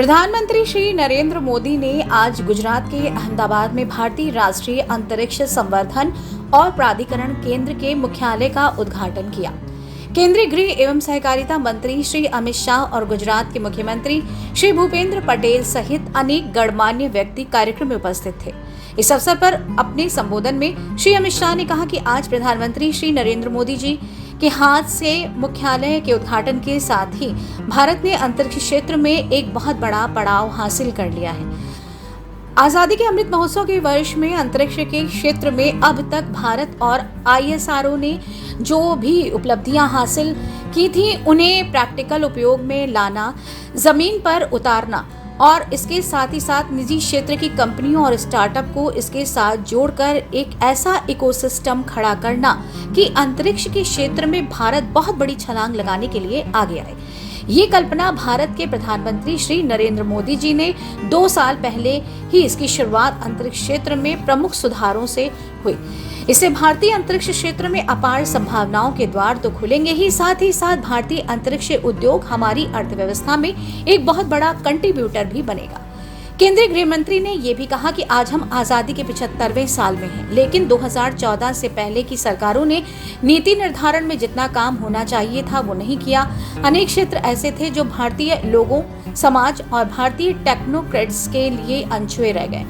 प्रधानमंत्री श्री नरेंद्र मोदी ने आज गुजरात के अहमदाबाद में भारतीय राष्ट्रीय अंतरिक्ष संवर्धन और प्राधिकरण केंद्र के मुख्यालय का उद्घाटन किया। केंद्रीय गृह एवं सहकारिता मंत्री श्री अमित शाह और गुजरात के मुख्यमंत्री श्री भूपेंद्र पटेल सहित अनेक गणमान्य व्यक्ति कार्यक्रम में उपस्थित थे। इस अवसर पर अपने संबोधन में श्री अमित शाह ने कहा कि आज प्रधानमंत्री श्री नरेंद्र मोदी जी के हाथ से मुख्यालय के उद्घाटन के साथ ही भारत ने अंतरिक्ष क्षेत्र में एक बहुत बड़ा पड़ाव हासिल कर लिया है। आजादी के अमृत महोत्सव के वर्ष में अंतरिक्ष के क्षेत्र में अब तक भारत और ISRO ने जो भी उपलब्धियां हासिल की थी उन्हें प्रैक्टिकल उपयोग में लाना, जमीन पर उतारना और इसके साथ ही साथ निजी क्षेत्र की कंपनियों और स्टार्टअप को इसके साथ जोड़कर एक ऐसा इकोसिस्टम खड़ा करना कि अंतरिक्ष के क्षेत्र में भारत बहुत बड़ी छलांग लगाने के लिए आगे आए। ये कल्पना भारत के प्रधानमंत्री श्री नरेंद्र मोदी जी ने 2 साल पहले ही इसकी शुरुआत अंतरिक्ष क्षेत्र में प्रमुख सुधारों से हुई। इससे भारतीय अंतरिक्ष क्षेत्र में अपार संभावनाओं के द्वार तो खुलेंगे ही साथ भारतीय अंतरिक्ष उद्योग हमारी अर्थव्यवस्था में एक बहुत बड़ा कंट्रीब्यूटर भी बनेगा। केंद्रीय गृह मंत्री ने यह भी कहा कि आज हम आजादी के 75वें साल में हैं, लेकिन 2014 से पहले की सरकारों ने नीति निर्धारण में जितना काम होना चाहिए था वो नहीं किया। अनेक क्षेत्र ऐसे थे जो भारतीय लोगों, समाज और भारतीय टेक्नोक्रेट्स के लिए अनछुए रह गए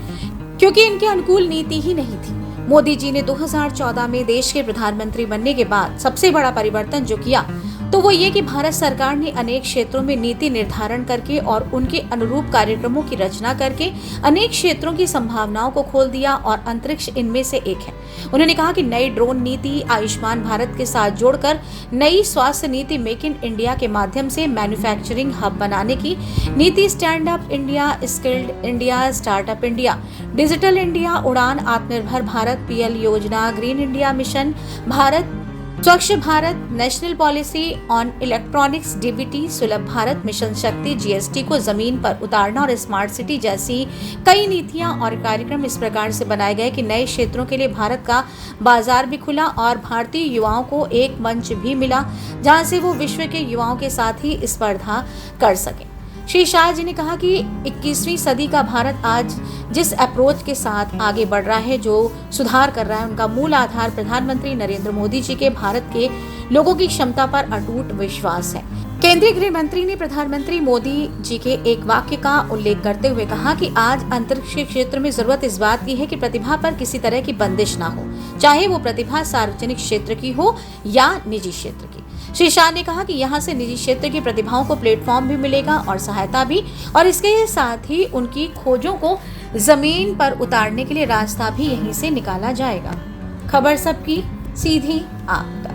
क्योंकि इनके अनुकूल नीति ही नहीं थी। मोदी जी ने 2014 में देश के प्रधानमंत्री बनने के बाद सबसे बड़ा परिवर्तन जो किया तो वो ये कि भारत सरकार ने अनेक क्षेत्रों में नीति निर्धारण करके और उनके अनुरूप कार्यक्रमों की रचना करके अनेक क्षेत्रों की संभावनाओं को खोल दिया और अंतरिक्ष इनमें से एक है। उन्होंने कहा कि नई ड्रोन नीति, आयुष्मान भारत के साथ जोड़कर नई स्वास्थ्य नीति, मेक इन इंडिया के माध्यम से मैन्युफैक्चरिंग हब बनाने की नीति, stand up India, skilled India, startup India, digital India, उड़ान, आत्मनिर्भर भारत, PL योजना, ग्रीन इंडिया मिशन, भारत स्वच्छ Bharat, national policy on electronics, DBT, सुलभ भारत मिशन शक्ति, GST को जमीन पर उतारना और स्मार्ट सिटी जैसी कई नीतियां और कार्यक्रम इस प्रकार से बनाए गए कि नए क्षेत्रों के लिए भारत का बाजार भी खुला और भारतीय युवाओं को एक मंच भी मिला जहां से वो विश्व के युवाओं के साथ ही स्पर्धा कर सके। श्री शाह जी ने कहा कि 21वीं सदी का भारत आज जिस अप्रोच के साथ आगे बढ़ रहा है, जो सुधार कर रहा है, उनका मूल आधार प्रधानमंत्री नरेंद्र मोदी जी के भारत के लोगों की क्षमता पर अटूट विश्वास है। केंद्रीय गृह मंत्री ने प्रधानमंत्री मोदी जी के एक वाक्य का उल्लेख करते हुए कहा कि आज अंतरिक्ष क्षेत्र में जरूरत इस बात की है कि प्रतिभा पर किसी तरह की बंदिश ना हो, चाहे वो प्रतिभा सार्वजनिक क्षेत्र की हो या निजी क्षेत्र की। श्री शाह ने कहा कि यहाँ से निजी क्षेत्र की प्रतिभाओं को प्लेटफॉर्म भी मिलेगा और सहायता भी, और इसके साथ ही उनकी खोजों को जमीन पर उतारने के लिए रास्ता भी यहीं से निकाला जाएगा। खबर सबकी, सीधी आप तक।